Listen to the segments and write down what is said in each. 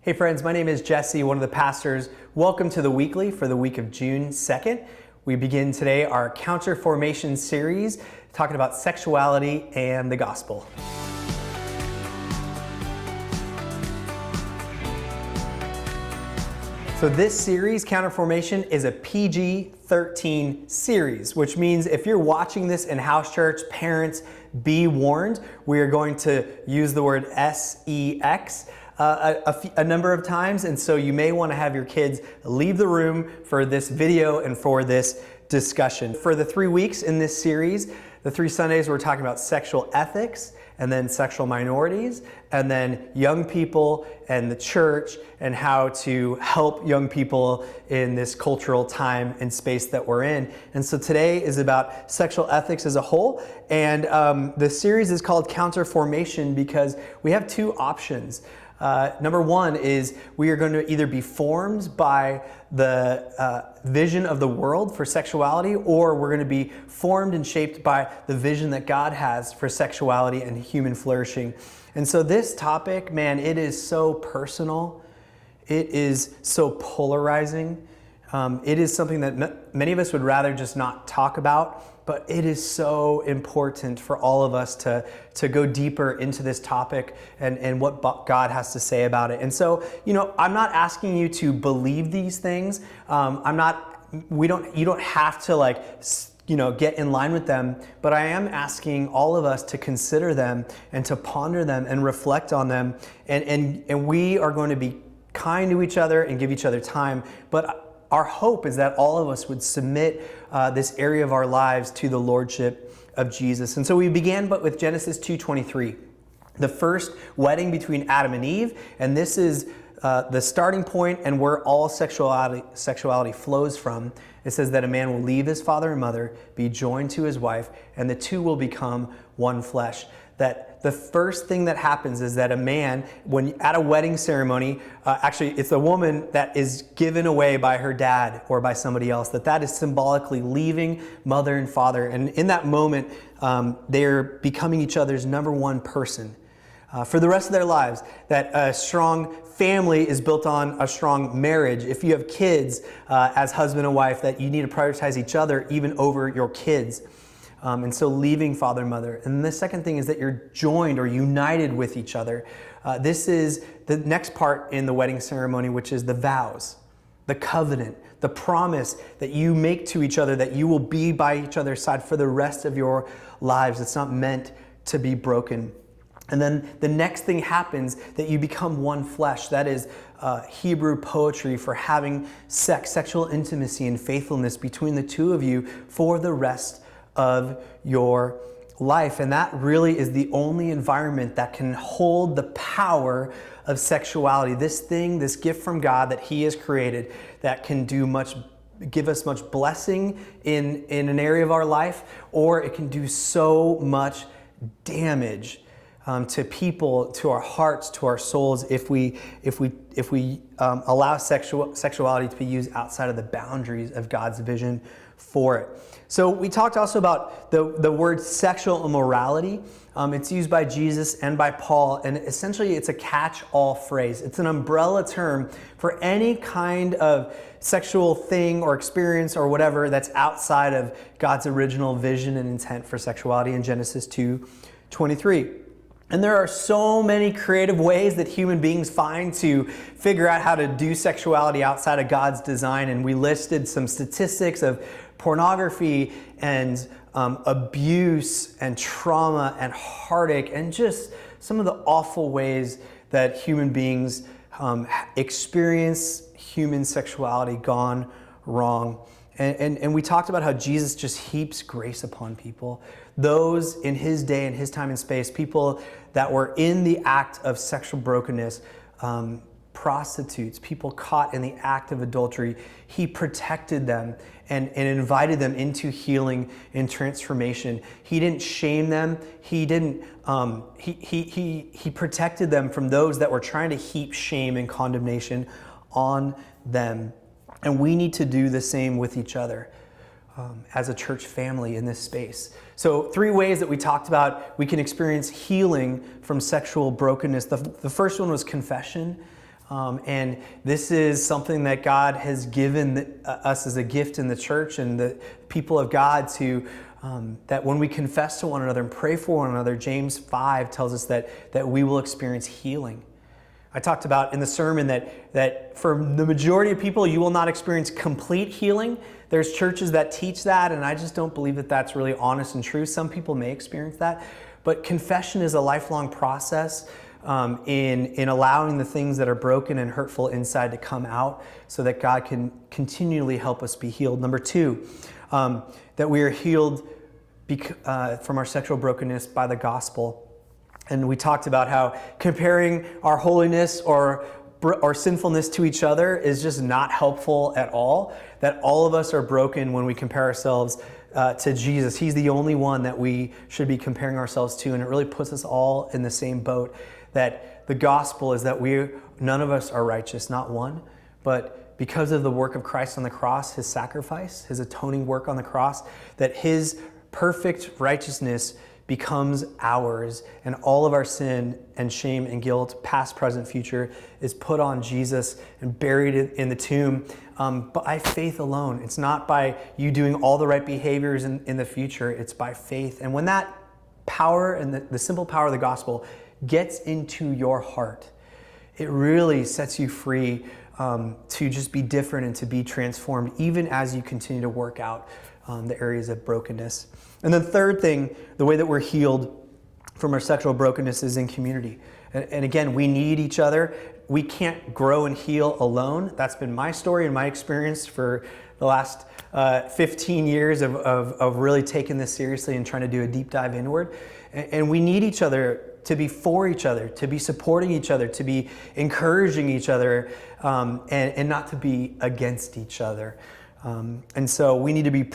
Hey friends, my name is Jesse, one of the pastors. Welcome to the weekly for the week of June 2nd. We begin today our Counter Formation series talking about sexuality and the gospel. So this series, Counter Formation, is a PG-13 series, which means if you're watching this in house church, parents, be warned. We are going to use the word sex a number of times, and so you may want to have your kids leave the room for this video and for this discussion. For the 3 weeks in this series, the 3 Sundays we're talking about sexual ethics, and then sexual minorities, and then young people and the church, and how to help young people in this cultural time and space that we're in. And so today is about sexual ethics as a whole, and the series is called Counter Formation because we have 2 options. Number 1 is we are going to either be formed by the vision of the world for sexuality, or we're going to be formed and shaped by the vision that God has for sexuality and human flourishing. And so this topic, man, it is so personal. It is so polarizing. It is something that many of us would rather just not talk about. But it is so important for all of us to go deeper into this topic and what God has to say about it. And so, I'm not asking you to believe these things. You don't have to get in line with them, but I am asking all of us to consider them and to ponder them and reflect on them. And we are going to be kind to each other and give each other time. But our hope is that all of us would submit this area of our lives to the lordship of Jesus. And so we began with Genesis 2:23, the first wedding between Adam and Eve. And this is the starting point and where all sexuality flows from. It says that a man will leave his father and mother, be joined to his wife, and the two will become one flesh. That the first thing that happens is that a man, when at a wedding ceremony, actually it's a woman that is given away by her dad or by somebody else, that is symbolically leaving mother and father. And in that moment, they're becoming each other's number one person for the rest of their lives. That a strong family is built on a strong marriage. If you have kids as husband and wife, that you need to prioritize each other even over your kids. And so leaving father and mother. And the second thing is that you're joined or united with each other. This is the next part in the wedding ceremony, which is the vows, the covenant, the promise that you make to each other that you will be by each other's side for the rest of your lives. It's not meant to be broken. And then the next thing happens, that you become one flesh. That is Hebrew poetry for having sexual intimacy and faithfulness between the two of you for the rest of your life. And that really is the only environment that can hold the power of sexuality. This gift from God that He has created that can give us much blessing in an area of our life, or it can do so much damage to people, to our hearts, to our souls, if we allow sexuality to be used outside of the boundaries of God's vision for it. So we talked also about the word sexual immorality. It's used by Jesus and by Paul, and essentially it's a catch-all phrase. It's an umbrella term for any kind of sexual thing or experience or whatever that's outside of God's original vision and intent for sexuality in Genesis 2:23. And there are so many creative ways that human beings find to figure out how to do sexuality outside of God's design. And we listed some statistics of pornography and abuse and trauma and heartache and just some of the awful ways that human beings experience human sexuality gone wrong. And we talked about how Jesus just heaps grace upon people. Those in His day and His time and space, people that were in the act of sexual brokenness, prostitutes, people caught in the act of adultery, He protected them and invited them into healing and transformation. He didn't shame them. He didn't. He protected them from those that were trying to heap shame and condemnation on them. And we need to do the same with each other as a church family in this space. So 3 ways that we talked about we can experience healing from sexual brokenness. The first one was confession. And this is something that God has given us as a gift in the church and the people of God to, that when we confess to one another and pray for one another, James 5 tells us that we will experience healing. I talked about in the sermon that for the majority of people, you will not experience complete healing. There's churches that teach that, and I just don't believe that that's really honest and true. Some people may experience that, but confession is a lifelong process in allowing the things that are broken and hurtful inside to come out so that God can continually help us be healed. Number 2, that we are healed from our sexual brokenness by the gospel. And we talked about how comparing our holiness or sinfulness to each other is just not helpful at all. That all of us are broken when we compare ourselves to Jesus. He's the only one that we should be comparing ourselves to, and it really puts us all in the same boat. That the gospel is that none of us are righteous, not one, but because of the work of Christ on the cross, his sacrifice, his atoning work on the cross, that his perfect righteousness becomes ours, and all of our sin and shame and guilt, past, present, future, is put on Jesus and buried in the tomb by faith alone. It's not by you doing all the right behaviors in the future, it's by faith. And when that power and the simple power of the gospel gets into your heart, it really sets you free to just be different and to be transformed, even as you continue to work out the areas of brokenness. And then third thing, the way that we're healed from our sexual brokenness is in community. And again, we need each other. We can't grow and heal alone. That's been my story and my experience for the last 15 years of really taking this seriously and trying to do a deep dive inward. And we need each other to be for each other, to be supporting each other, to be encouraging each other, and not to be against each other. And so we need to be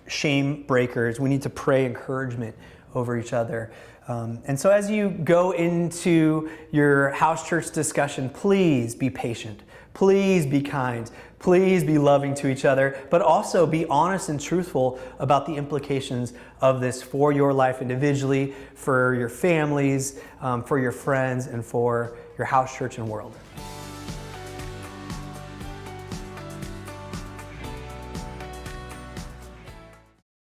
shame breakers. We need to pray encouragement over each other. And so as you go into your house church discussion, please be patient. Please be kind. Please be loving to each other, but also be honest and truthful about the implications of this for your life individually, for your families, for your friends, and for your house church and world.